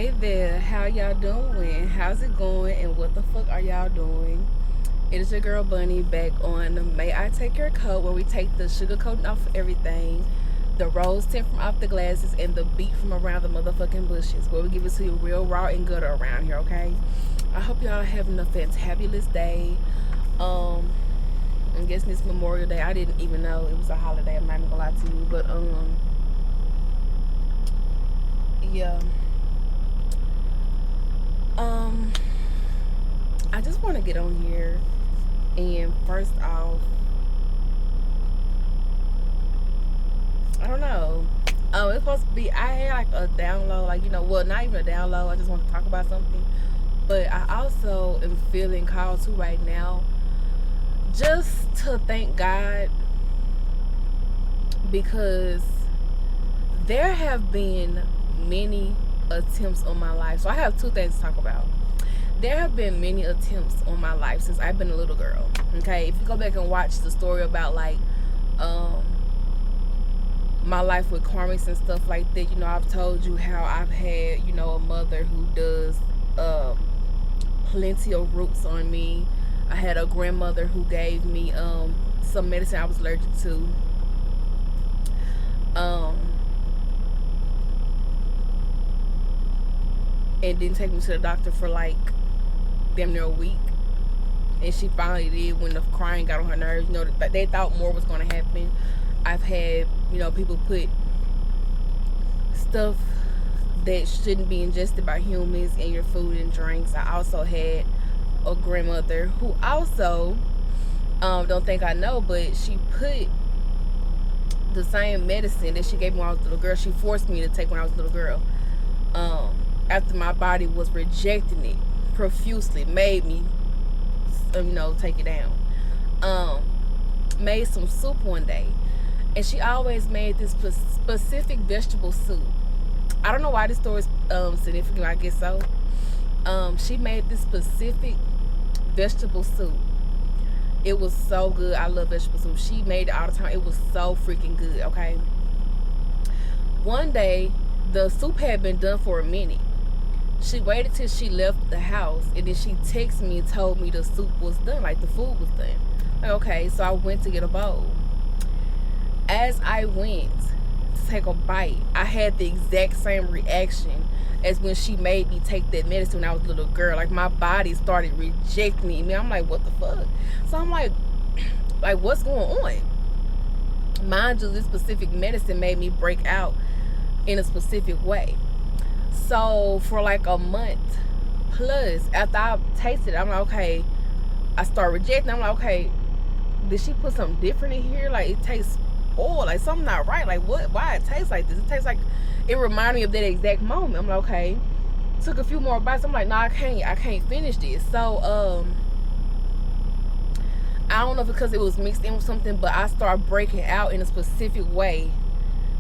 Hey there, how y'all doing? How's it going? And what the fuck are y'all doing? It is your girl Bunny back on May I Take Your Coat, where we take the sugar coating off of everything, the rose tint from off the glasses, and the beat from around the motherfucking bushes, where we give it to you real raw and good around here, okay? I hope y'all are having a fantabulous day. Um, I'm guessing it's Memorial Day. I didn't even know it was a holiday. I'm not even gonna lie to you, but yeah. Um, I just want to get on here and first off, I don't know. It's supposed to be. I had like a download, like well, not even a download. I just want to talk about something, but I also am feeling called to right now, just to thank God because there have been many attempts on my life. So I have two things to talk about. There have been many attempts on my life since I've been a little girl. Okay, if you go back and watch the story about like um my life with karmics and stuff like that, I've told you how I've had, a mother who does um plenty of roots on me. I had a grandmother who gave me some medicine I was allergic to. Um and didn't take me to the doctor for like damn near a week. And she finally did when the crying got on her nerves. They thought more was going to happen. I've had, people put stuff that shouldn't be ingested by humans in your food and drinks. I also had a grandmother who also, don't think I know, but she put the same medicine that she gave me when I was a little girl. She forced me to take when I was a little girl. After my body was rejecting it profusely, made me, take it down. Made some soup one day, and she always made this specific vegetable soup. I don't know why this story is significant. I guess so. She made this specific vegetable soup. It was so good. I love vegetable soup. She made it all the time. It was so freaking good. Okay. One day, the soup had been done for a minute. She waited till she left the house, and then she texted me and told me the soup was done, like the food was done. Like, okay, so I went to get a bowl. As I went to take a bite, I had the exact same reaction as when she made me take that medicine when I was a little girl. Like, my body started rejecting me. I'm like, what the fuck? So I'm like what's going on? Mind you, this specific medicine made me break out in a specific way. So for like a month plus after I tasted it, I'm like, okay, I start rejecting. I'm like, okay, did she put something different in here? Like, it tastes oil, like something not right. Like, what? Why it tastes like this? It tastes like, it reminded me of that exact moment. I'm like, okay. Took a few more bites. I'm like, nah, I can't finish this. So I don't know if because it was mixed in with something, but I started breaking out in a specific way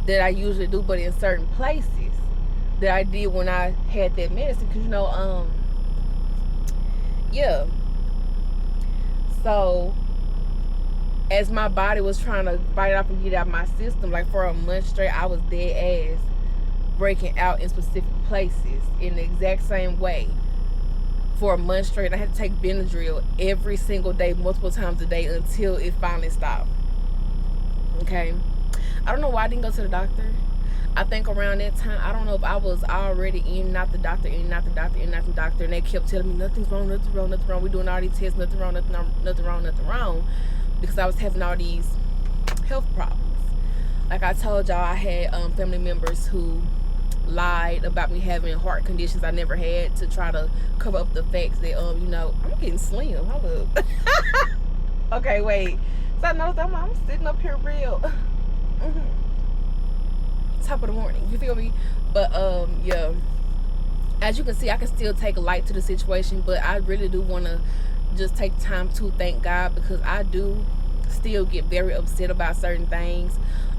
that I usually do, but in certain places that I did when I had that medicine. Because yeah. So as my body was trying to fight it off and get it out of my system, like for a month straight, I was dead ass breaking out in specific places in the exact same way for a month straight. I had to take Benadryl every single day, multiple times a day, until it finally stopped. Okay. I don't know why I didn't go to the doctor. I think around that time, I don't know if I was already in and out the doctor, and they kept telling me nothing's wrong, nothing wrong, nothing wrong. We're doing all these tests, nothing wrong, nothing wrong, nothing wrong, because I was having all these health problems. Like I told y'all, I had family members who lied about me having heart conditions I never had to try to cover up the facts that I'm getting slim. Hold up. Okay, wait. So I noticed I'm sitting up here real. Top of the morning, you feel me? But yeah, as you can see, I can still take light to the situation, but I really do want to just take time to thank God, because I do still get very upset about certain things.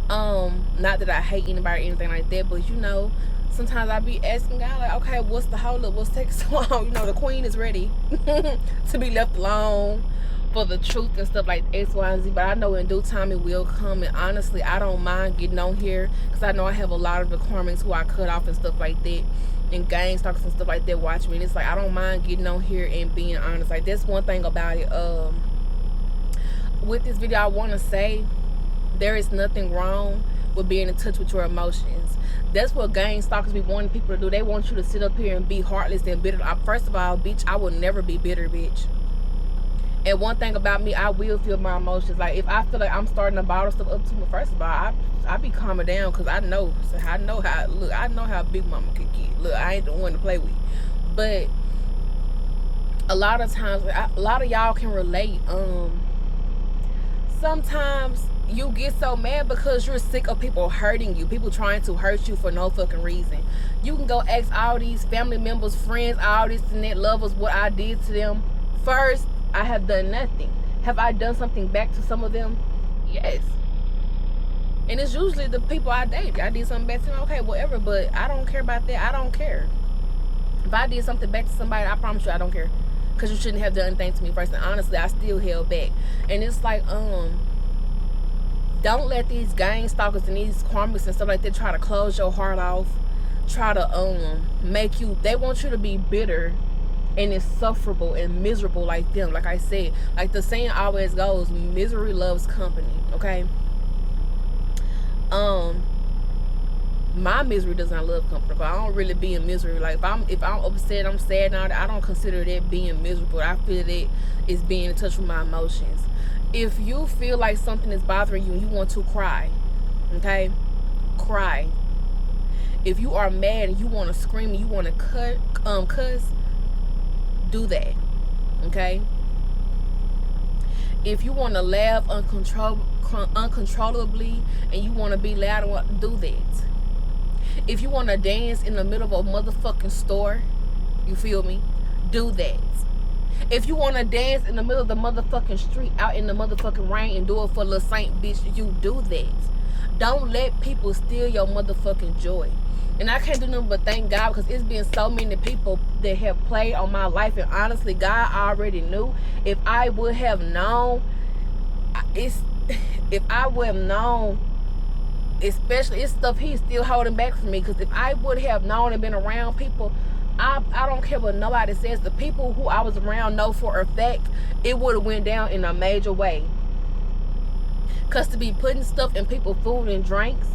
Not that I hate anybody or anything like that, but sometimes I be asking God, like, okay, what's the hold up? What's taking so long? The queen is ready to be left alone, for the truth and stuff like X, Y, and Z. But I know in due time it will come. And honestly, I don't mind getting on here because I know I have a lot of requirements who I cut off and stuff like that, and gang stalkers and stuff like that watch me. And it's like I don't mind getting on here and being honest. Like that's one thing about it. With this video, I want to say there is nothing wrong with being in touch with your emotions. That's what gang stalkers be wanting people to do. They want you to sit up here and be heartless and bitter. First of all, bitch, I will never be bitter, bitch. And one thing about me, I will feel my emotions. Like if I feel like I'm starting to bottle stuff up too much, first of all, I be calming down because I know how. Look, I know how Big Mama can get. Look, I ain't the one to play with. But a lot of times, a lot of y'all can relate. Sometimes you get so mad because you're sick of people hurting you, people trying to hurt you for no fucking reason. You can go ask all these family members, friends, all these and that lovers what I did to them. First, I have done nothing. Have I done something back to some of them? Yes. And it's usually the people I date. I did something back to them, okay, whatever, but I don't care about that. I don't care. If I did something back to somebody, I promise you I don't care. Because you shouldn't have done anything to me first. And honestly, I still held back. And it's like, don't let these gang stalkers and these karmics and stuff like that try to close your heart off. Try to make you, they want you to be bitter and insufferable and miserable like them. Like I said, like the saying always goes, misery loves company, okay? My misery does not love company. But I don't really be in misery. Like if I'm upset, I'm sad now, I don't consider that being miserable. I feel that it's being in touch with my emotions. If you feel like something is bothering you and you want to cry, okay, cry. If you are mad and you want to scream and you want to cuss, do that, okay? If you want to laugh uncontrollably and you want to be loud, do that. If you want to dance in the middle of a motherfucking store, you feel me? Do that. If you want to dance in the middle of the motherfucking street out in the motherfucking rain and do it for Lil Saint, bitch, you do that. Don't let people steal your motherfucking joy. And I can't do nothing but thank God because it's been so many people that have played on my life. And honestly, God already knew. If I would have known, especially it's stuff he's still holding back from me. Because if I would have known and been around people, I don't care what nobody says. The people who I was around know for a fact it would have went down in a major way. Because to be putting stuff in people's food and drinks,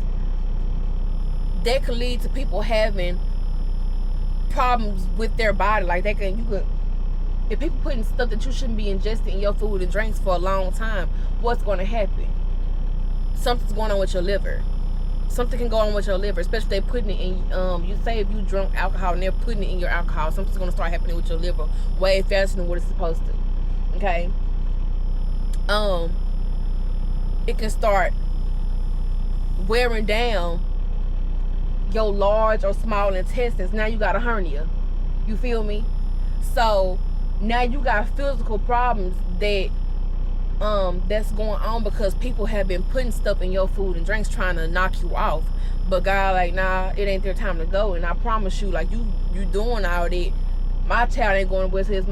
that could lead to people having problems with their body. Like if people putting stuff that you shouldn't be ingesting in your food and drinks for a long time, what's going to happen? Something's going on with your liver. Something can go on with your liver, especially if they're putting it in, you say if you drunk alcohol and they're putting it in your alcohol, something's going to start happening with your liver way faster than what it's supposed to, okay? It can start wearing down your large or small intestines. Now you got a hernia, you feel me? So now you got physical problems that's going on because people have been putting stuff in your food and drinks trying to knock you off. But God like, nah, it ain't their time to go. And I promise you, like you doing all that, my child ain't going with it's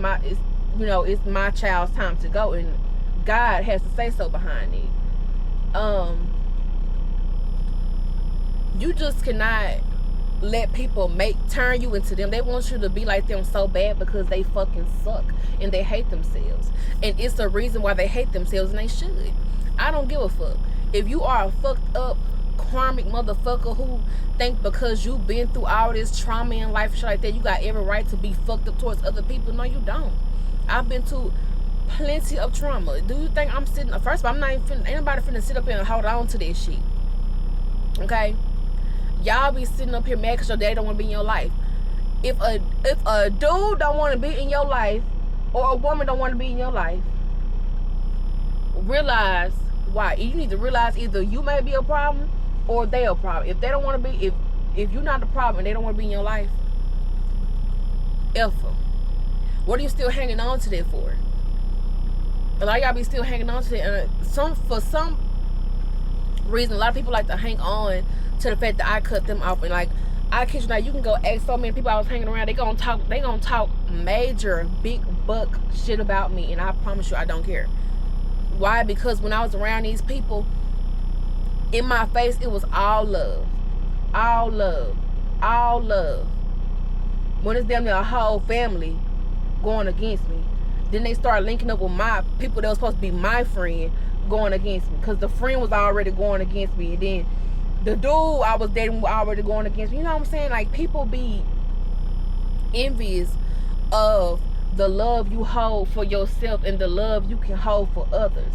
my child's time to go, and God has to say so behind it. You just cannot let people turn you into them. They want you to be like them so bad because they fucking suck and they hate themselves. And it's the reason why they hate themselves, and they should. I don't give a fuck. If you are a fucked up karmic motherfucker who think because you've been through all this trauma in life and shit like that, you got every right to be fucked up towards other people, no you don't. I've been through plenty of trauma. Do you think I'm sitting, first of all, I'm not even ain't nobody finna sit up here and hold on to this shit, okay? Y'all be sitting up here mad because your daddy don't want to be in your life. If a dude don't want to be in your life, or a woman don't want to be in your life, realize why. You need to realize either you may be a problem or they a problem. If they don't want to be, if you're not the problem and they don't want to be in your life, F them. What are you still hanging on to that for? A lot of y'all be still hanging on to that. For some reason, a lot of people like to hang on to the fact that I cut them off. And like, I kid you not, you can go ask so many people I was hanging around, they gonna talk major big buck shit about me, and I promise you I don't care. Why? Because when I was around these people, in my face it was all love. All love. All love. When it's damn near a whole family going against me, then they start linking up with my people that was supposed to be my friend going against me, because the friend was already going against me, and then the dude I was dating was already going against me. You know what I'm saying? Like, people be envious of the love you hold for yourself and the love you can hold for others.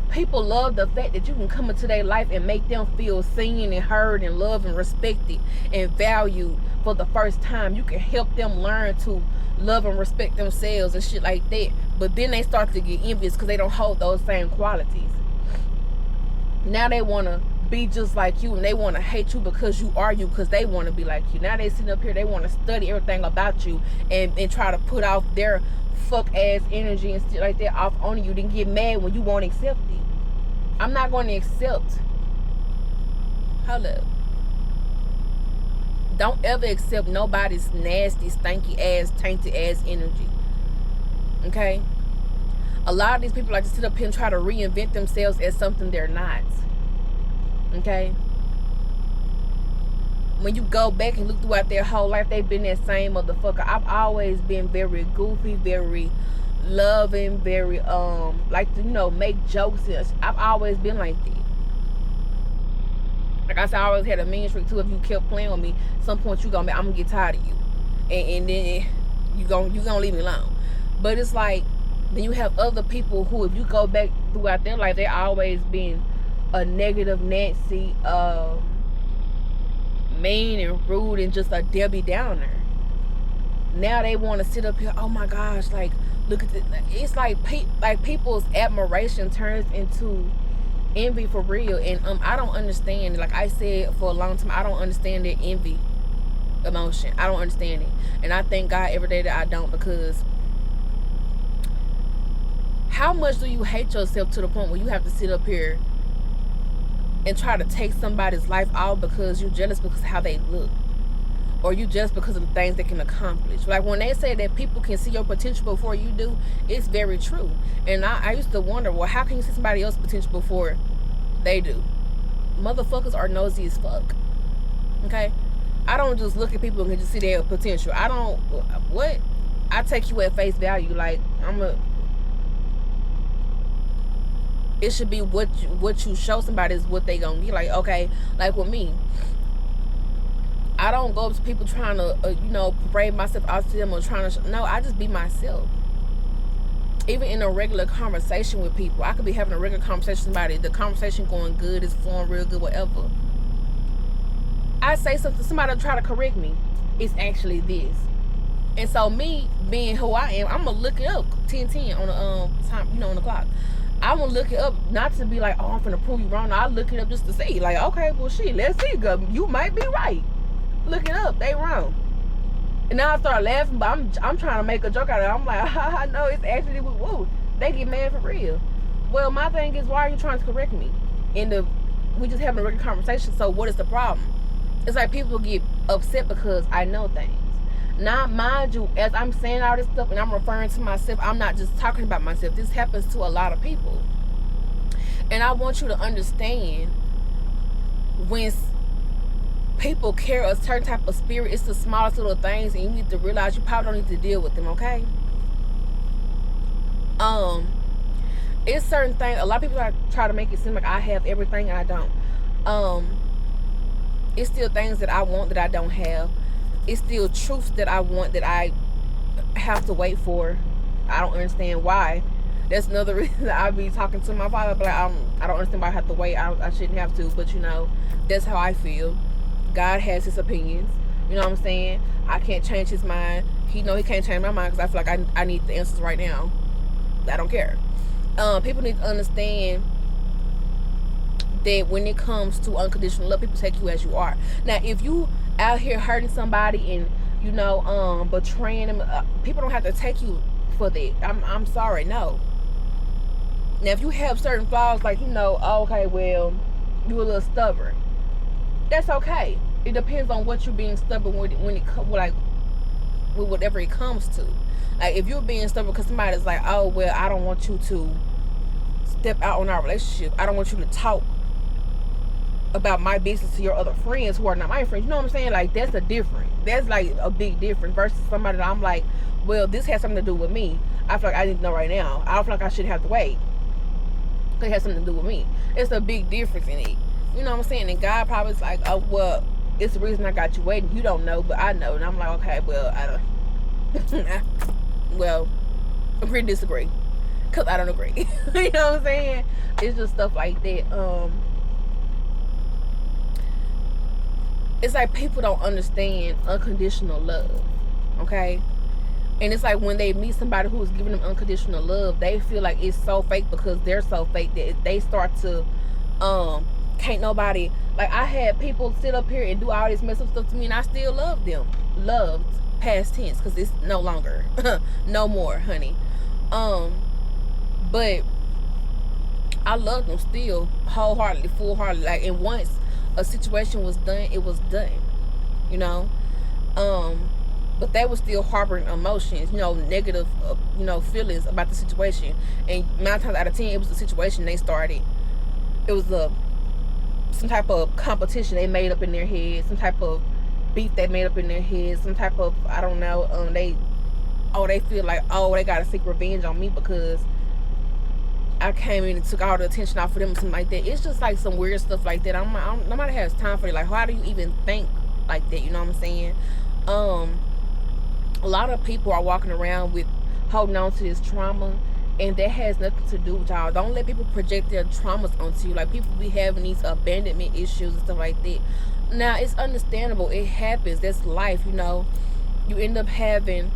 People love the fact that you can come into their life and make them feel seen and heard and loved and respected and valued for the first time. You can help them learn to love and respect themselves and shit like that. But then they start to get envious because they don't hold those same qualities. Now they want to be just like you, and they want to hate you because you are you, because they want to be like you. Now they sitting up here, they want to study everything about you and try to put off their fuck ass energy and shit like that off on you, then get mad when you won't accept it. I'm not going to accept. Hold up. Don't ever accept nobody's nasty, stanky ass, tainted ass energy. Okay? A lot of these people like to sit up here and try to reinvent themselves as something they're not. Okay? When you go back and look throughout their whole life, they've been that same motherfucker. I've always been very goofy, very loving, very like to, you know, make jokes. I've always been like that. Like I said, I always had a mean streak too. If you kept playing with me, at some point I'm gonna get tired of you, and then you gonna leave me alone. But it's like, then you have other people who, if you go back throughout their life, they always been a negative Nancy, mean and rude and just a Debbie Downer. Now they want to sit up here, oh my gosh, like, look at this. It's like people's admiration turns into envy for real. And I don't understand. Like I said for a long time, I don't understand that envy emotion. I don't understand it. And I thank God every day that I don't, because how much do you hate yourself to the point where you have to sit up here and try to take somebody's life out because you're jealous because of how they look, or you just because of the things they can accomplish? Like when they say that people can see your potential before you do, it's very true. And I used to wonder, well, how can you see somebody else's potential before they do? Motherfuckers are nosy as fuck. Okay? I don't just look at people and just see their potential. I don't, what? I take you at face value. Like, it should be what you show somebody is what they gonna get. Like, okay, like with me, I don't go up to people trying to, you know, parade myself out to them or trying to, no, I just be myself. Even in a regular conversation with people, I could be having a regular conversation with somebody, the conversation going good, it's flowing real good, whatever. I say something, somebody will try to correct me. It's actually this. And so me being who I am, I'm gonna look it up 10:10 on the time, you know, on the clock. I'm gonna look it up, not to be like, oh, I'm finna prove you wrong. I look it up just to see, like, okay, well, shit, let's see, girl, you might be right. Look it up, they wrong. And now I start laughing, but I'm trying to make a joke out of it. I'm like, haha, no, it's actually, woo. They get mad for real. Well, my thing is, why are you trying to correct me? We just having a regular conversation, so what is the problem? It's like people get upset because I know things. Now, mind you, as I'm saying all this stuff and I'm referring to myself, I'm not just talking about myself. This happens to a lot of people. And I want you to understand, when people carry a certain type of spirit, it's the smallest little things, and you need to realize you probably don't need to deal with them, okay? It's certain things, a lot of people try to make it seem like I have everything, and I don't. It's still things that I want that I don't have. It's still truths that I want that I have to wait for. I don't understand why. That's another reason that I be talking to my father, but I don't understand why I have to wait. I shouldn't have to, but you know, that's how I feel. God has his opinions. You know what I'm saying? I can't change his mind. He can't change my mind, because I feel like I need the answers right now. I don't care. People need to understand that when it comes to unconditional love, people take you as you are. Now, if you out here hurting somebody and, you know, betraying them, people don't have to take you for that. I'm sorry, no. Now, if you have certain flaws, like, you know, okay, well, you a little stubborn, that's okay. It depends on what you're being stubborn with when it comes, like, with whatever it comes to. Like, if you're being stubborn because somebody's like, oh, well, I don't want you to step out on our relationship. I don't want you to talk about my business to your other friends who are not my friends. You know what I'm saying? Like, that's like a big difference versus somebody that I'm like, well, this has something to do with me. I feel like I need to know right now. I don't feel like I should have to wait. It has something to do with me. It's a big difference in it. You know what I'm saying? And God probably is like, oh, well, it's the reason I got you waiting. You don't know, but I know. And I'm like, okay, well, I don't. Well, agree to disagree. Because I don't agree. You know what I'm saying? It's just stuff like that. It's like people don't understand unconditional love. Okay? And it's like when they meet somebody who's giving them unconditional love, they feel like it's so fake because they're so fake that they start to, can't nobody, like, I had people sit up here and do all this mess up stuff to me and I still love them. Loved, past tense, because it's no longer. No more, honey. But I love them still, wholeheartedly, full-heartedly. Like, and once a situation was done, it was done. You know? But they were still harboring emotions, negative, feelings about the situation. And 9 times out of 10, it was the situation they started. It was some type of competition they made up in their head, some type of beef they made up in their head, some type of, I don't know, they feel like, they gotta seek revenge on me because I came in and took all the attention off of them or something like that. It's just like some weird stuff like that. Nobody has time for it. Like, how do you even think like that? You know what I'm saying? A lot of people are walking around with holding on to this trauma, and that has nothing to do with y'all. Don't let people project their traumas onto you. Like, people be having these abandonment issues and stuff like that. Now, it's understandable. It happens. That's life, You end up having,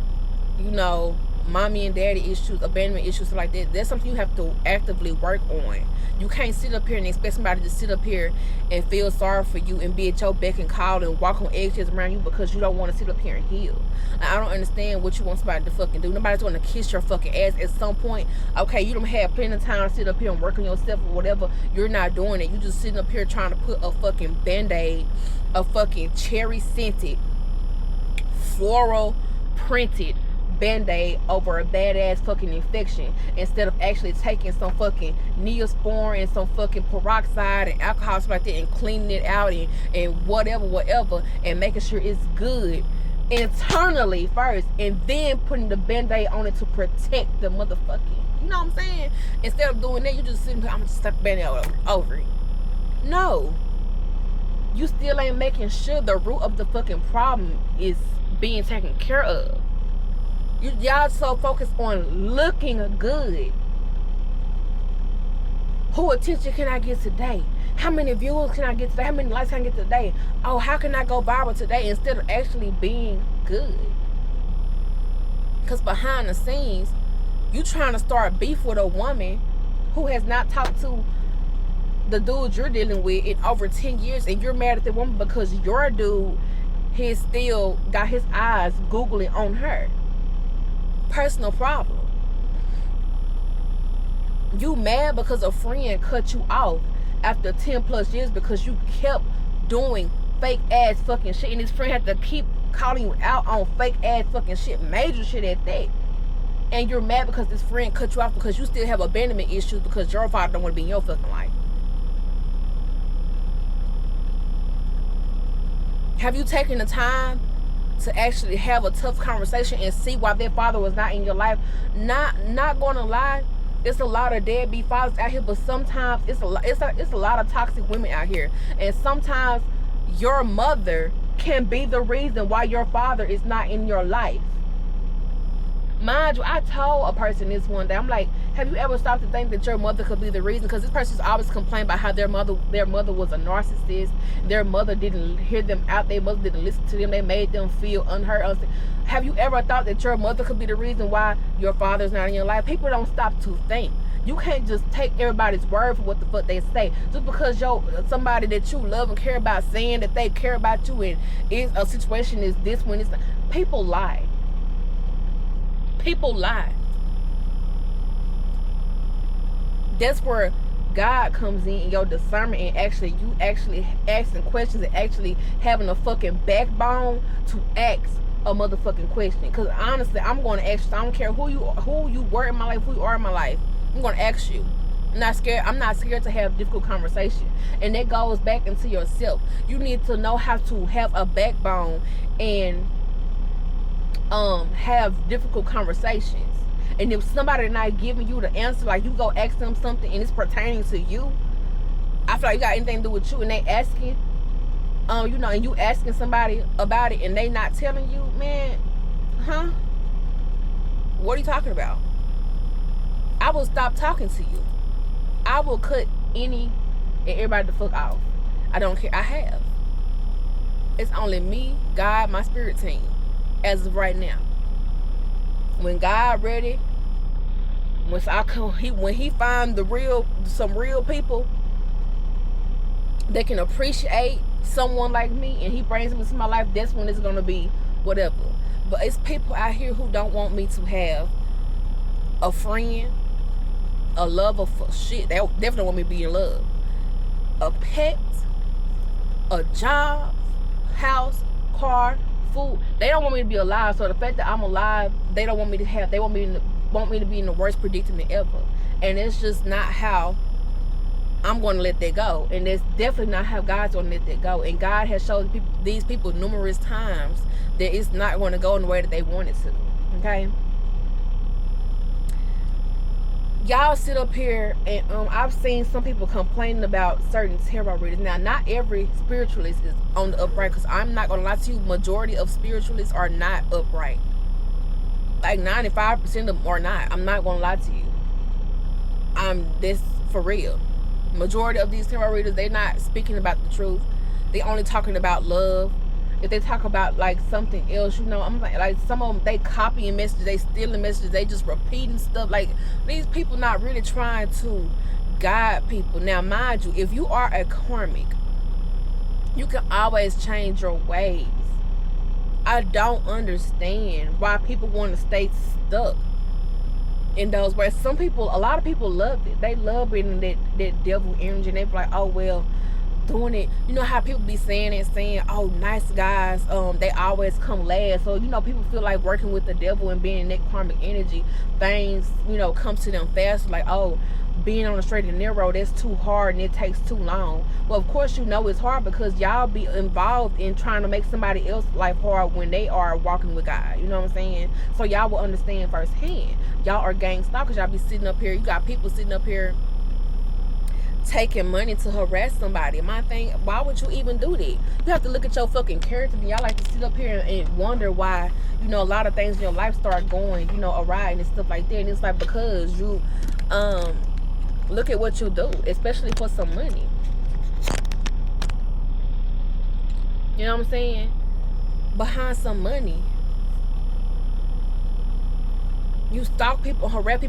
mommy and daddy issues, abandonment issues, stuff like that. That's something you have to actively work on. You can't sit up here and expect somebody to sit up here and feel sorry for you and be at your beck and call and walk on eggshells around you because you don't want to sit up here and heal. I don't understand what you want somebody to fucking do. Nobody's going to kiss your fucking ass at some point. Okay, you don't have plenty of time to sit up here and work on yourself or whatever. You're not doing it. You just sitting up here trying to put a fucking Band-Aid, a fucking cherry scented, floral printed Band-Aid over a badass fucking infection instead of actually taking some fucking Neosporin and some fucking peroxide and alcohol, stuff like that, and cleaning it out and whatever and making sure it's good internally first and then putting the Band-Aid on it to protect the motherfucking, you know what I'm saying? Instead of doing that, you just sitting here, I'm just slap the Band-Aid over it. No. You still ain't making sure the root of the fucking problem is being taken care of. Y'all so focused on looking good. Who attention can I get today? How many viewers can I get today? How many likes can I get today? Oh, how can I go viral today instead of actually being good? Because behind the scenes, you trying to start beef with a woman who has not talked to the dude you're dealing with in over 10 years, and you're mad at the woman because your dude has still got his eyes googling on her. Personal problem. You mad because a friend cut you off after 10 plus years because you kept doing fake ass fucking shit, and this friend had to keep calling you out on fake ass fucking shit, major shit at that. And you're mad because this friend cut you off because you still have abandonment issues because your father don't want to be in your fucking life. Have you taken the time to actually have a tough conversation and see why their father was not in your life? Not gonna lie, it's a lot of deadbeat fathers out here, but sometimes it's a lot of toxic women out here, and sometimes your mother can be the reason why your father is not in your life. Mind you, I told a person this one day, I'm like, have you ever stopped to think that your mother could be the reason? Because this person's always complained about how their mother was a narcissist. Their mother didn't hear them out. Their mother didn't listen to them. They made them feel unheard. Have you ever thought that your mother could be the reason why your father's not in your life? People don't stop to think. You can't just take everybody's word for what the fuck they say. Just because somebody that you love and care about saying that they care about you and a situation is this when it's not. People lie. People lie. That's where God comes in your discernment and actually you actually asking questions and actually having a fucking backbone to ask a motherfucking question. Because honestly, I'm going to ask you. I don't care who you were in my life, who you are in my life. I'm going to ask you. I'm not scared to have difficult conversation. And that goes back into yourself. You need to know how to have a backbone and have difficult conversations. And if somebody not giving you the answer, like you go ask them something and it's pertaining to you, I feel like you got anything to do with you, and they asking, you know, and you asking somebody about it and they not telling you, man, huh? What are you talking about? I will stop talking to you. I will cut any and everybody the fuck off. I don't care. I have. It's only me, God, my spirit team, as of right now. When God ready, when he find some real people that can appreciate someone like me, and he brings them into my life, that's when it's gonna be whatever. But it's people out here who don't want me to have a friend, a lover for shit. They definitely want me to be in love. A pet, a job, house, car, food. They don't want me to be alive. So the fact that I'm alive, they don't want me to have. They want me to be in the worst predicament ever. And it's just not how I'm going to let that go. And it's definitely not how God's going to let that go. And God has showed these people numerous times that it's not going to go in the way that they want it to. Okay? Y'all sit up here and I've seen some people complaining about certain tarot readers. Now, not every spiritualist is on the upright, because I'm not going to lie to you, majority of spiritualists are not upright. Like 95% of them are not. I'm not going to lie to you. I'm this for real. Majority of these tarot readers, they're not speaking about the truth. They only talking about love. If they talk about like something else, you know, I'm like some of them, they copying messages, they stealing messages, they just repeating stuff. Like, these people not really trying to guide people. Now, mind you, if you are a karmic, you can always change your ways. I don't understand why people want to stay stuck in those ways. A lot of people love it. They love it in that devil energy, and they be like, oh well, doing it, you know how people be saying oh, nice guys, they always come last. So, you know, people feel like working with the devil and being in that karmic energy, things, you know, come to them fast. Like, oh, being on the straight and narrow, that's too hard and it takes too long. Well, of course, you know it's hard because y'all be involved in trying to make somebody else's life hard when they are walking with God. You know what I'm saying? So y'all will understand firsthand. Y'all are gang stalkers. Y'all be sitting up here, you got people sitting up here taking money to harass somebody. My thing, why would you even do that? You have to look at your fucking character. Y'all like to sit up here and wonder why, you know, a lot of things in your life start going, you know, awry and stuff like that. And it's like, because you look at what you do, especially for some money. You know what I'm saying? Behind some money, you stalk people, harass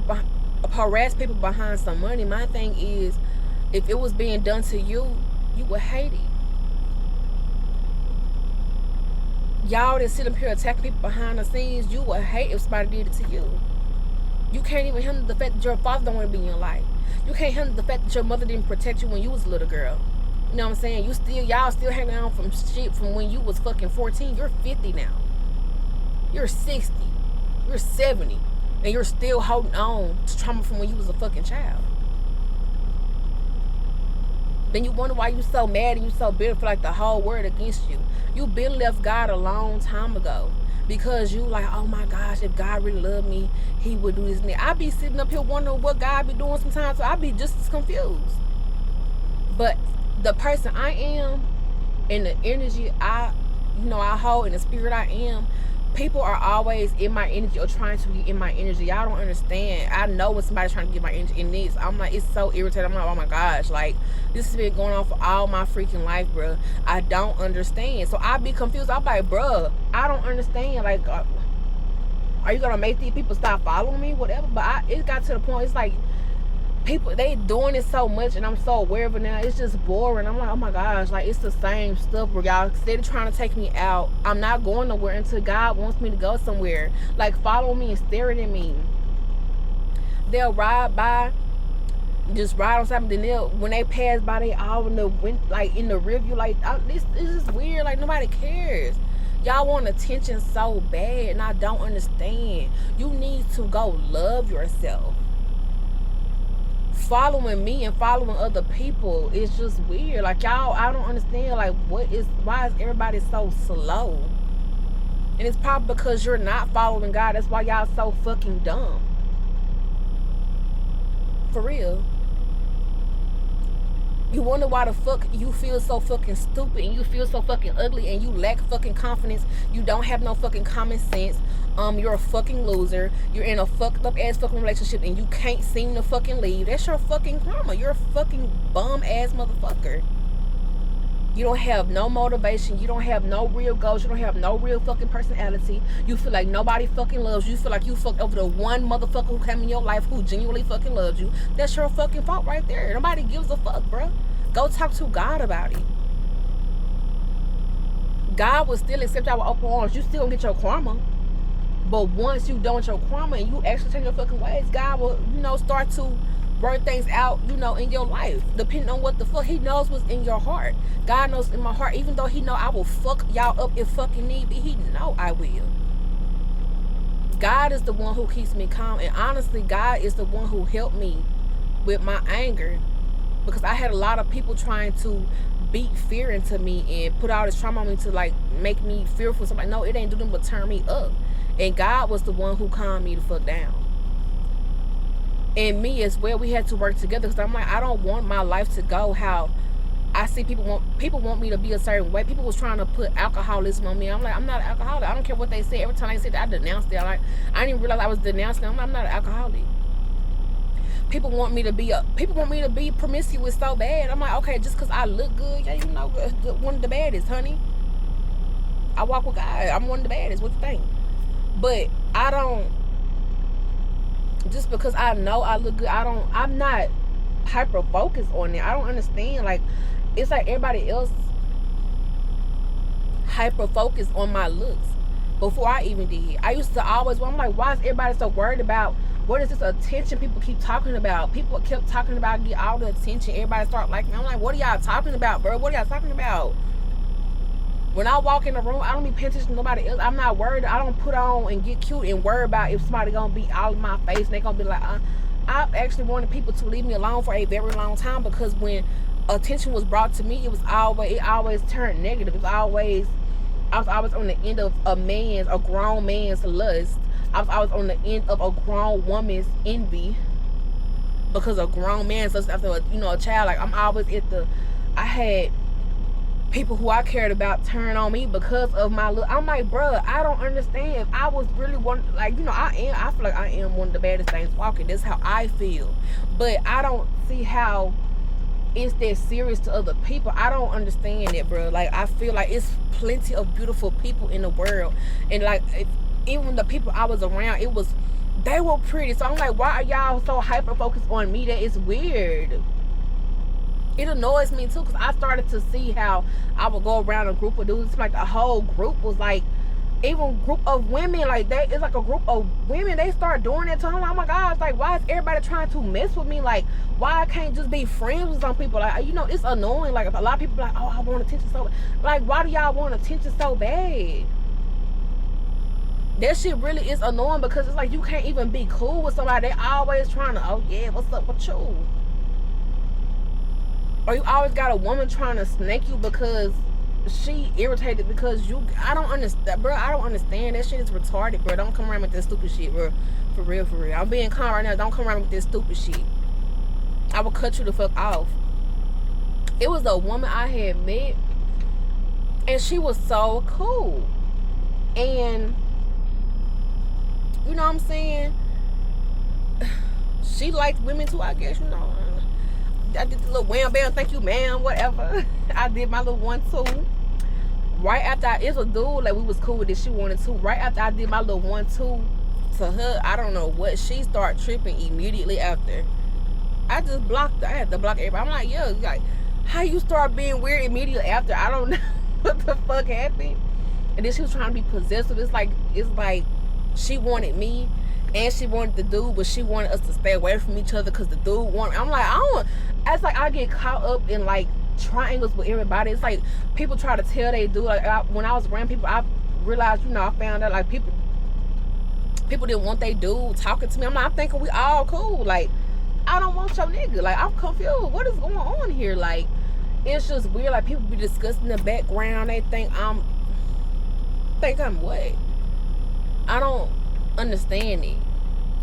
people behind some money. My thing is, if it was being done to you, you would hate it. Y'all that sit up here attacking people behind the scenes, you would hate if somebody did it to you. You can't even handle the fact that your father don't want to be in your life. You can't handle the fact that your mother didn't protect you when you was a little girl. You know what I'm saying? Y'all still hanging on from shit from when you was fucking 14. You're 50 now. You're 60. You're 70. And you're still holding on to trauma from when you was a fucking child. Then you wonder why you so mad and you so bitter for like the whole world against you. You been left God a long time ago. Because you like, oh my gosh, if God really loved me, he would do this and that. I be sitting up here wondering what God be doing sometimes, so I be just as confused. But the person I am and the energy I hold and the spirit I am, people are always in my energy or trying to get in my energy. Y'all don't understand. I know when somebody's trying to get my energy in this. I'm like, it's so irritating. I'm like, oh my gosh, like, this has been going on for all my freaking life, bro. I don't understand. So I be confused. I'm like, bro, I don't understand. Like, are you gonna make these people stop following me? Whatever. But it got to the point, it's like, people, they doing it so much and I'm so aware of it now. It's just boring. I'm like, oh my gosh, like, it's the same stuff where y'all instead of trying to take me out, I'm not going nowhere until God wants me to go somewhere. Like, following me and staring at me. They'll ride by just ride on something. Then when they pass by, they all in the like in the review. Like this is weird. Like nobody cares. Y'all want attention so bad, and I don't understand. You need to go love yourself. Following me and following other people is just weird. Like y'all, I don't understand. Like why is everybody so slow? And it's probably because you're not following God. That's why y'all so fucking dumb. For real. You wonder why the fuck you feel so fucking stupid and you feel so fucking ugly and you lack fucking confidence. You don't have no fucking common sense. You're a fucking loser. You're in a fucked up ass fucking relationship and you can't seem to fucking leave. That's your fucking karma. You're a fucking bum ass motherfucker. You don't have no motivation. You don't have no real goals. You don't have no real fucking personality. You feel like nobody fucking loves you. You feel like you fucked over the one motherfucker who came in your life who genuinely fucking loves you. That's your fucking fault right there. Nobody gives a fuck, bro. Go talk to God about it. God will still accept y'all with open arms. You still gonna get your karma. But once you done with your karma and you actually change your fucking ways, God will, start to work things out, in your life. Depending on what the fuck. He knows what's in your heart. God knows in my heart. Even though he know I will fuck y'all up if fucking need be, he know I will. God is the one who keeps me calm. And honestly, God is the one who helped me with my anger. Because I had a lot of people trying to beat fear into me and put all this trauma on me to like make me fearful. So I'm like, no, it ain't do nothing but turn me up. And God was the one who calmed me the fuck down. And me as well, we had to work together. Because I'm like, I don't want my life to go how I see people want me to be a certain way. People was trying to put alcoholism on me. I'm like, I'm not an alcoholic. I don't care what they say. Every time they said that, I denounced it. I didn't even realize I was denouncing them. I'm not an alcoholic. People want me to be promiscuous so bad. I'm like, okay, just because I look good, yeah, one of the baddest, honey. I walk with God. I'm one of the baddest. What you think? But I don't, just because I know I look good, I'm not hyper focused on it. I don't understand. Like, it's like everybody else hyper focused on my looks before I even did. I used to always, I'm like, why is everybody so worried about what is this attention people keep talking about? People kept talking about get all the attention. Everybody start liking me. I'm like, what are y'all talking about, bro? What are y'all talking about? When I walk in the room, I don't be paying attention to nobody else. I'm not worried. I don't put on and get cute and worry about if somebody gonna be all in my face and they gonna be like, I've actually wanted people to leave me alone for a very long time, because when attention was brought to me, it always turned negative. I was always on the end of a grown man's lust. I was always on the end of a grown woman's envy, because a grown man's lust after a child. Like, I'm always I had people who I cared about turn on me because of my look. I'm like, bruh, I don't understand. If I was really one, like, I feel like I am one of the baddest things walking. That's how I feel. But I don't see how it's that serious to other people. I don't understand it, bro. Like, I feel like it's plenty of beautiful people in the world, and like, even the people I was around, they were pretty. So I'm like, why are y'all so hyper focused on me? That is weird. It annoys me too, because I started to see how I would go around a group of dudes. Like, a whole group was like, even group of women, like, it's like a group of women, they start doing it to him. Oh my God, it's like, why is everybody trying to mess with me? Like, why I can't just be friends with some people? Like, it's annoying. Like, a lot of people like, oh, I want attention so bad. Like, why do y'all want attention so bad? That shit really is annoying, because it's like you can't even be cool with somebody. They always trying to, oh yeah, what's up with you? Or you always got a woman trying to snake you because she irritated because I don't understand, bro. I don't understand. That shit is retarded, bro. Don't come around with this stupid shit, bro. For real. I'm being calm right now. Don't come around with this stupid shit. I will cut you the fuck off. It was a woman I had met, and she was so cool. And, you know what I'm saying? She liked women too, I guess, I did the little wham bam, thank you ma'am, whatever. I did my little 1-2. Right after it's a dude, like, we was cool with this, she wanted to. Right after I did my little 1-2 to her, I don't know what, she started tripping immediately after. I just blocked her. I had to block everybody. I'm like, yo, like, how you start being weird immediately after? I don't know what the fuck happened. And then she was trying to be possessive. It's like she wanted me, and she wanted the dude, but she wanted us to stay away from each other because the dude wanted. I'm like, I don't. It's like I get caught up in like triangles with everybody. It's like people try to tell they do. Like when I was around people, I realized, you know, I found out like people didn't want they dude talking to me. I'm thinking we all cool. Like I don't want your nigga. Like I'm confused. What is going on here? Like it's just weird. Like people be discussing the background. They think I'm what? I don't understand it.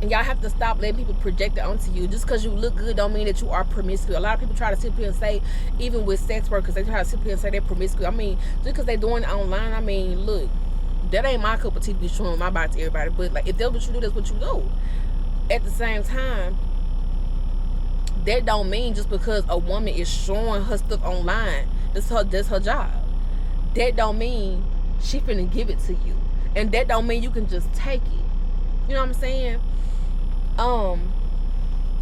And y'all have to stop letting people project it onto you. Just because you look good don't mean that you are promiscuous. A lot of people try to sit here and say, even with sex workers, they try to sit here and say they're promiscuous. I mean, just because they're doing it online, I mean, look, that ain't my cup of tea to be showing my body to everybody. But like, if that's what you do, that's what you do. At the same time, that don't mean just because a woman is showing her stuff online, that's her job. That don't mean she finna give it to you. And that don't mean you can just take it. You know what I'm saying?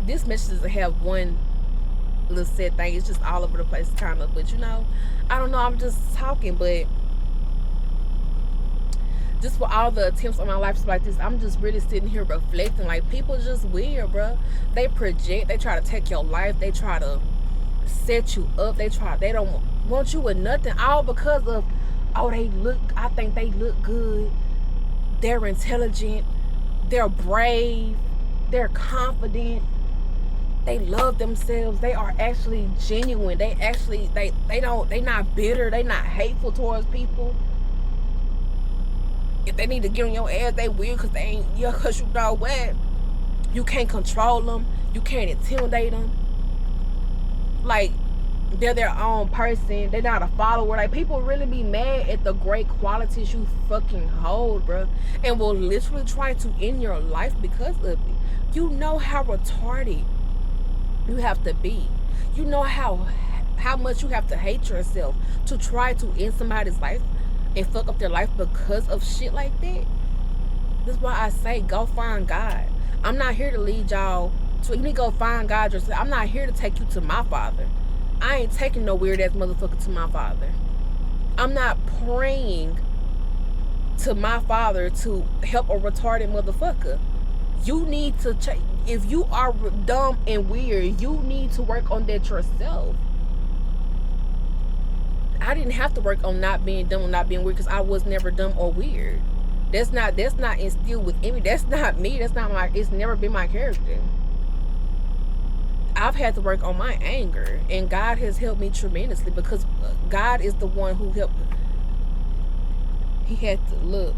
This message doesn't have one little set thing. It's just all over the place kind of. But you know, I don't know, I'm just talking. But just for all the attempts on my life like this, I'm just really sitting here reflecting. Like, people just weird, bro. They project, they try to take your life, they try to set you up, they don't want you with nothing, all because of, oh, I think they look good, they're intelligent, they're brave, they're confident, they love themselves, they are actually genuine, they not bitter, they not hateful towards people. If they need to get on your ass, they will, because they ain't, yeah, because you know what, you can't control them, you can't intimidate them. Like, they're their own person, they're not a follower. Like, people really be mad at the great qualities you fucking hold, bro, and will literally try to end your life because of it. You know how retarded you have to be. You know how much you have to hate yourself to try to end somebody's life and fuck up their life because of shit like that. That's why I say, go find God. I'm not here to lead y'all to, you need to go find God yourself. I'm not here to take you to my Father. I ain't taking no weird ass motherfucker to my Father. I'm not praying to my Father to help a retarded motherfucker. You need to change. If you are dumb and weird, you need to work on that yourself. I didn't have to work on not being dumb or not being weird, because I was never dumb or weird. That's not instilled within me. That's not me. That's not my, it's never been my character. I've had to work on my anger, and God has helped me tremendously, because God is the one who helped. He had to look.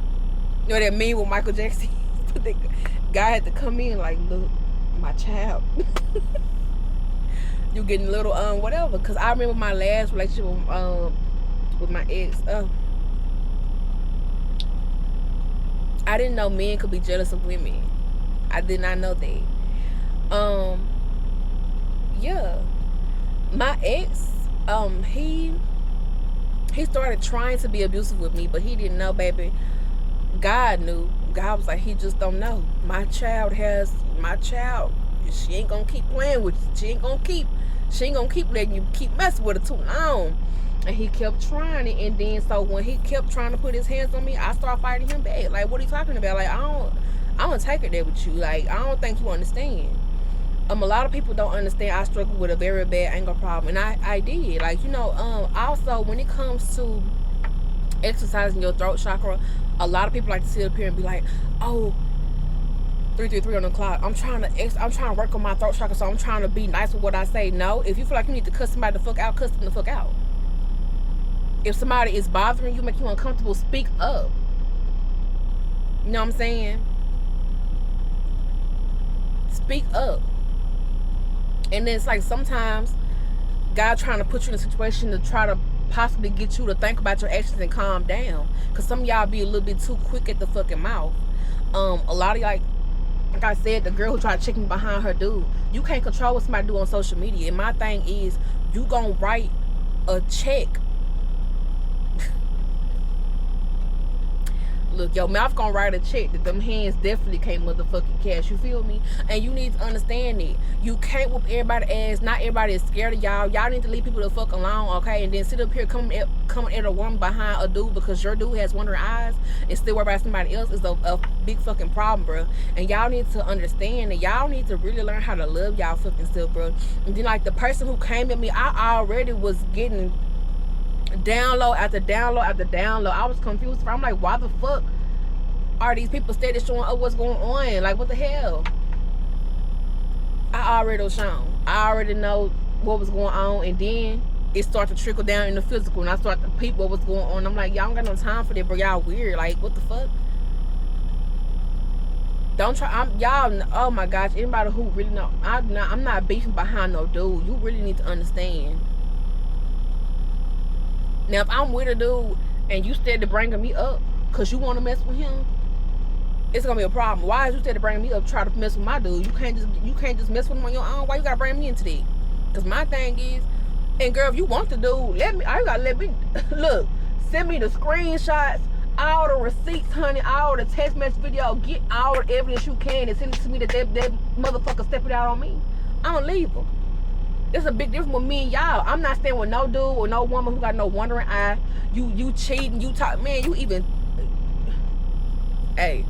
You know that meme with Michael Jackson? God had to come in like, look, my child. You getting a little whatever. Because I remember my last relationship with my ex. I didn't know men could be jealous of women. I did not know that. Yeah, my ex, he started trying to be abusive with me, but he didn't know, baby. God knew. God was like, he just don't know. My child, she ain't gonna keep playing with you. She ain't gonna keep letting you keep messing with her too long. And he kept trying it, and then so when he kept trying to put his hands on me, I started fighting him back. Like, what are you talking about? Like, I'm gonna take it there with you. Like, I don't think you understand. A lot of people don't understand. I struggle with a very bad anger problem, and I did. Like, you know, also when it comes to exercising your throat chakra, a lot of people like to sit up here and be like, oh, 333 on the clock. I'm trying to work on my throat chakra, so I'm trying to be nice with what I say. No, if you feel like you need to cuss somebody the fuck out, cuss them the fuck out. If somebody is bothering you, make you uncomfortable, speak up. You know what I'm saying? Speak up. And then it's like sometimes God trying to put you in a situation to try to possibly get you to think about your actions and calm down. Because some of y'all be a little bit too quick at the fucking mouth. A lot of like I said, the girl who tried to check me behind her dude. You can't control what somebody do on social media. And my thing is, you gonna write a check. Look, your mouth gonna write a check that them hands definitely can't motherfucking cash. You feel me? And you need to understand it. You can't whoop everybody's ass. Not everybody is scared of y'all. Y'all need to leave people the fuck alone, okay? And then sit up here coming at a woman behind a dude because your dude has wandering eyes and still worry about somebody else is a big fucking problem, bro. And y'all need to understand that y'all need to really learn how to love y'all fucking self, bro. And then like the person who came at me, I already was getting download after download after download. I was confused. I'm like, why the fuck are these people steady showing up what's going on? Like, what the hell? I already was shown. I already know what was going on, and then it started to trickle down in the physical, and I started to peep what was going on. I'm like, y'all don't got no time for that, bro. Y'all weird. Like, what the fuck? Don't try. Y'all. Oh my gosh. Anybody who really know, I'm not beefing behind no dude. You really need to understand. Now, if I'm with a dude and you steady bringing me up because you want to mess with him, it's gonna be a problem. Why is you steady bringing me up try to mess with my dude? You can't just mess with him on your own. Why you gotta bring me into that? Because my thing is, and girl, if you want the dude, let me. You gotta let me look. Send me the screenshots, all the receipts, honey, all the text message video. Get all the evidence you can and send it to me that motherfucker step it out on me. I'ma leave him. It's a big difference with me and y'all. I'm not staying with no dude or no woman who got no wandering eye. You cheating, you talk, man, you even, hey,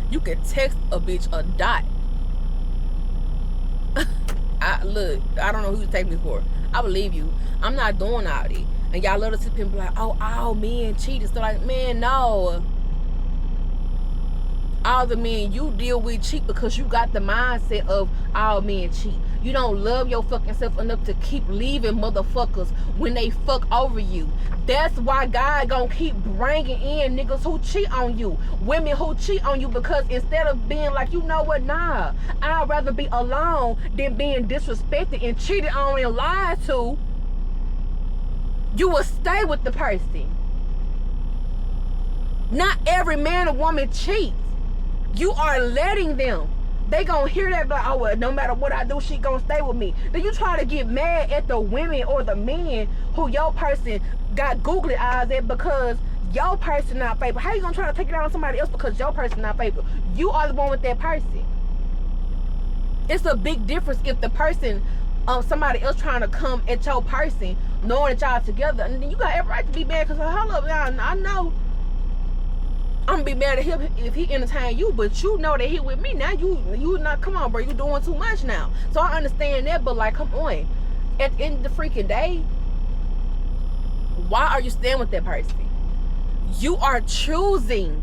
you can text a bitch a dot. Look, I don't know who you take me for. I believe you. I'm not doing all that. And y'all love to sit here and be like, oh, all men cheat and stuff like, man, no. All the men you deal with cheat because you got the mindset of all men cheat. You don't love your fucking self enough to keep leaving motherfuckers when they fuck over you. That's why God gonna keep bringing in niggas who cheat on you, women who cheat on you, because instead of being like, you know what, nah, I'd rather be alone than being disrespected and cheated on and lied to, you will stay with the person. Not every man or woman cheats. You are letting them. They gonna hear that, like, oh, well, no matter what I do, she gonna stay with me. Then you try to get mad at the women or the men who your person got googly eyes at because your person not faithful. How you gonna try to take it out on somebody else because your person not faithful? You are the one with that person. It's a big difference if the person, somebody else trying to come at your person, knowing that y'all together, and then you got every right to be mad because, hold up, I know I'm gonna be mad at him if he entertain you, but you know that he with me. Now you not, come on, bro, you doing too much now. So I understand that, but like, come on. At the end of the freaking day, why are you staying with that person? You are choosing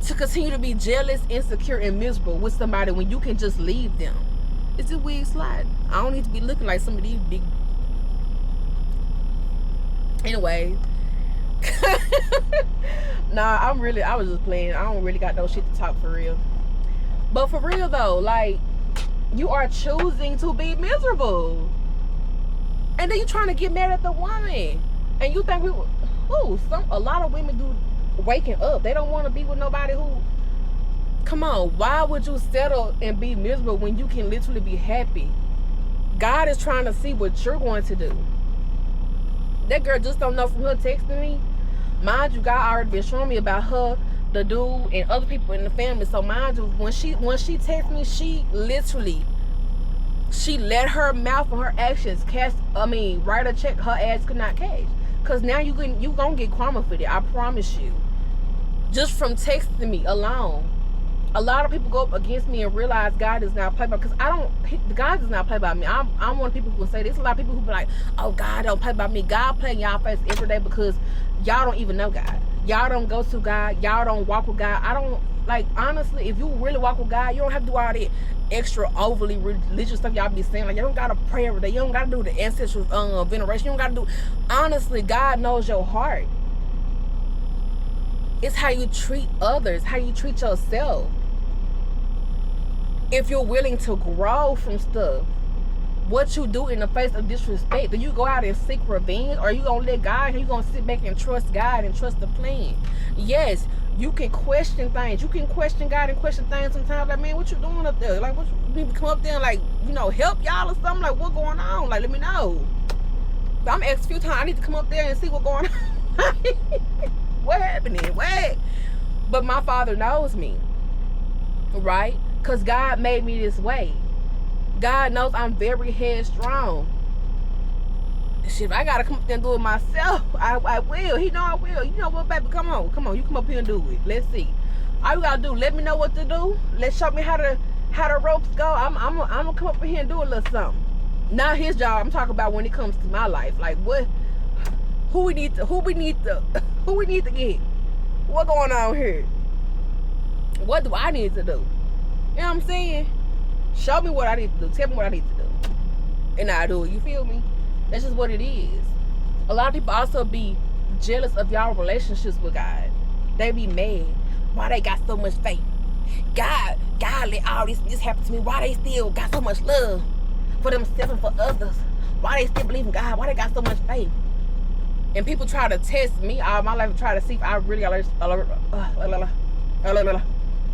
to continue to be jealous, insecure, and miserable with somebody when you can just leave them. It's a weird slide. I don't need to be looking like some of these big. Anyway. Nah, I was just playing. I don't really got no shit to talk for real. But for real though, like, you are choosing to be miserable. And then you trying to get mad at the woman. And you think a lot of women do waking up. They don't want to be with nobody who, come on, why would you settle and be miserable when you can literally be happy? God is trying to see what you're going to do. That girl just don't know from her texting me. Mind you, God already been showing me about her, the dude, and other people in the family. So mind you, when she texted me, she let her mouth and her actions write a check her ass could not cash. Cause now you gonna get karma for that. I promise you. Just from texting me alone. A lot of people go up against me and realize God does not play by, because God does not play by me. I'm one of the people who say this. A lot of people who be like, oh, God don't play by me. God play in y'all face every day because y'all don't even know God. Y'all don't go to God. Y'all don't walk with God. I don't, like, honestly, if you really walk with God, you don't have to do all that extra overly religious stuff y'all be saying. Like, you don't got to pray every day. You don't got to do the ancestral veneration. You don't got to do, honestly, God knows your heart. It's how you treat others, how you treat yourself. If you're willing to grow from stuff, what you do in the face of disrespect, do you go out and seek revenge, or are you gonna let God, and you gonna sit back and trust God and trust the plan? Yes, you can question things. You can question God and question things sometimes. Like, man, what you doing up there? Like, what you need to come up there and, like, help y'all or something? Like, what's going on? Like, let me know. But I'm asked a few times, I need to come up there and see what's going on. What happening? What? But my Father knows me, right? Because God made me this way. God knows I'm very headstrong. Shit, if I gotta come up there and do it myself, I will. He know I will. You know what, baby? Come on. You come up here and do it. Let's see. All you gotta do, let me know what to do. Let's show me how the ropes go. I'm gonna come up here and do a little something. Not his job. I'm talking about when it comes to my life. Like what? Who we need to get? What going on here? What do I need to do? You know what I'm saying? Show me what I need to do. Tell me what I need to do, and I do it. You feel me? That's just what it is. A lot of people also be jealous of y'all relationships with God. They be mad. Why they got so much faith? God let all this happen to me. Why they still got so much love for themselves and for others? Why they still believe in God? Why they got so much faith? And people try to test me all my life and try to see if I really got a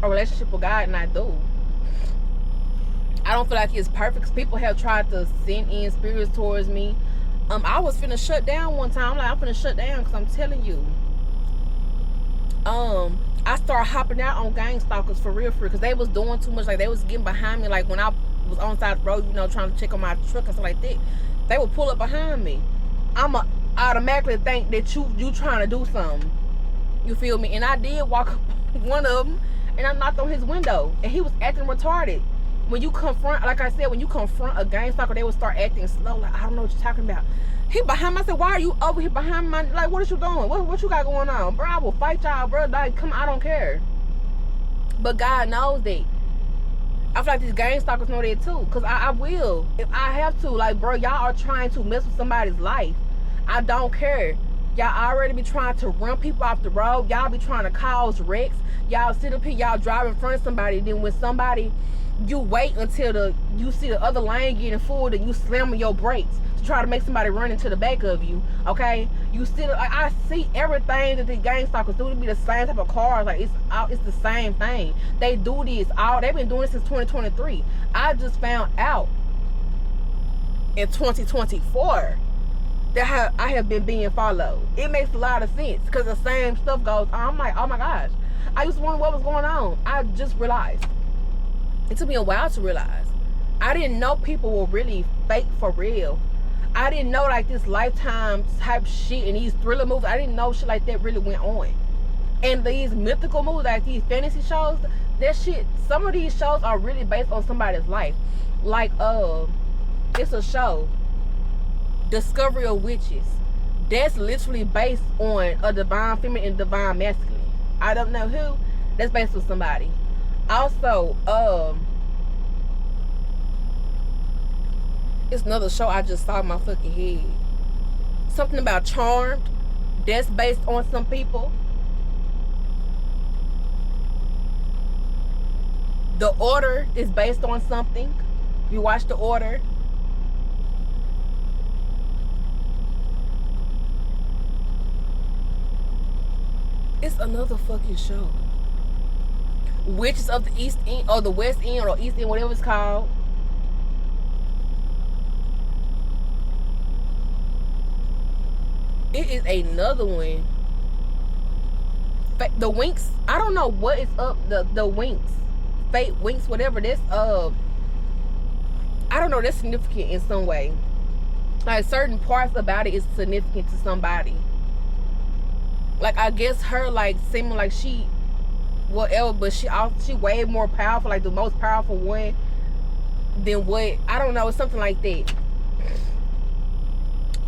relationship with God, and I do. I don't feel like it's perfect because people have tried to send in spirits towards me. I was finna shut down one time. I'm finna shut down because I'm telling you. I started hopping out on gang stalkers for real because they was doing too much. Like they was getting behind me. Like when I was on the side of the road, you know, trying to check on my truck and stuff like that, they would pull up behind me. I'ma automatically think that you trying to do something. You feel me? And I did walk up one of them and I knocked on his window and he was acting retarded. When you confront, like I said, when you confront a gang stalker, they will start acting slow. Like, I don't know what you're talking about. He behind me. I said, why are you over here behind me? Like, what are you doing? What you got going on? Bro, I will fight y'all, bro. Like, come on, I don't care. But God knows that. I feel like these gang stalkers know that too. Because I will. If I have to. Like, bro, y'all are trying to mess with somebody's life. I don't care. Y'all already be trying to run people off the road. Y'all be trying to cause wrecks. Y'all sit up here, y'all drive in front of somebody. Then when somebody... you wait until you see the other lane getting full, and you slam on your brakes to try to make somebody run into the back of you. Okay, you still. I see everything that the gang stalkers do to be the same type of cars. Like it's the same thing. They do this all. They've been doing it since 2023. I just found out in 2024 that I have been being followed. It makes a lot of sense because the same stuff goes on. I'm like, oh my gosh, I used to wonder what was going on. I just realized. It took me a while to realize. I didn't know people were really fake for real. I didn't know like this Lifetime type shit and these thriller movies. I didn't know shit like that really went on. And these mythical movies, like these fantasy shows, that shit, some of these shows are really based on somebody's life. Like, it's a show, Discovery of Witches. That's literally based on a divine feminine and divine masculine. I don't know who. That's based on somebody. Also, it's another show I just saw in my fucking head. Something about Charmed. That's based on some people. The Order is based on something. You watch The Order. It's another fucking show. Witches of the East End or the West End or East End, whatever it's called. It is another one. The Winx. I don't know what is up. The Winx, Fate Winx, whatever. That's I don't know. That's significant in some way. Like certain parts about it is significant to somebody. Like I guess her like seeming like she. Whatever, but she way more powerful, like the most powerful one than what, I don't know, it's something like that.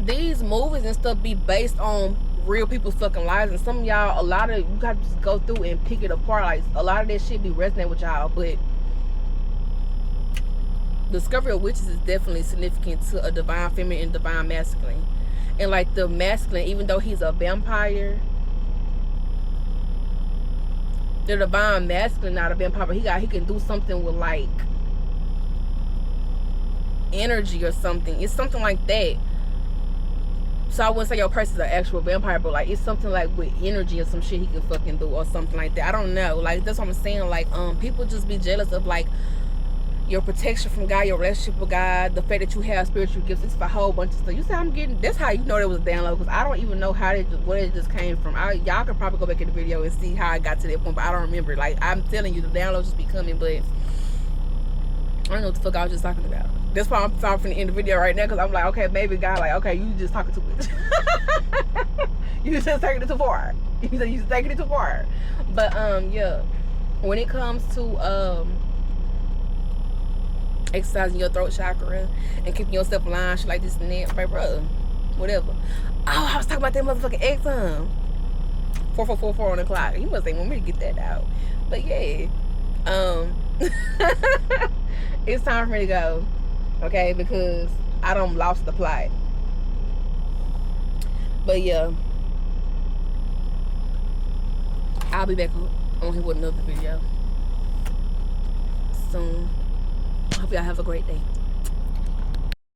These movies and stuff be based on real people's fucking lives, and some of y'all, a lot of you gotta just go through and pick it apart. Like a lot of that shit be resonating with y'all, but Discovery of Witches is definitely significant to a divine feminine and divine masculine. And like the masculine, even though he's a vampire, the divine masculine, not a vampire, but he can do something with like energy or something. It's something like that. So I wouldn't say your person's an actual vampire, but like it's something like with energy or some shit he can fucking do or something like that. I don't know. Like that's what I'm saying. Like people just be jealous of like your protection from God, your relationship with God, the fact that you have spiritual gifts. It's a whole bunch of stuff. You see, I'm getting. That's how you know there was a download, because I don't even know how where it just came from. Y'all could probably go back in the video and see how I got to that point, but I don't remember. Like, I'm telling you, the downloads just be coming, but I don't know what the fuck I was just talking about. That's why I'm sorry from the end of the video right now, because I'm like, okay, maybe God, like, okay, you just talking too much. You just taking it too far. You just taking it too far. But yeah, when it comes to exercising your throat chakra and keeping yourself aligned, shit like this and that, right, bro? Whatever. Oh, I was talking about that motherfucking exam. 4444 on the clock. He must ain't want me to get that out. But yeah, it's time for me to go. Okay, because I done lost the plot. But yeah, I'll be back on here with another video soon. I hope y'all have a great day.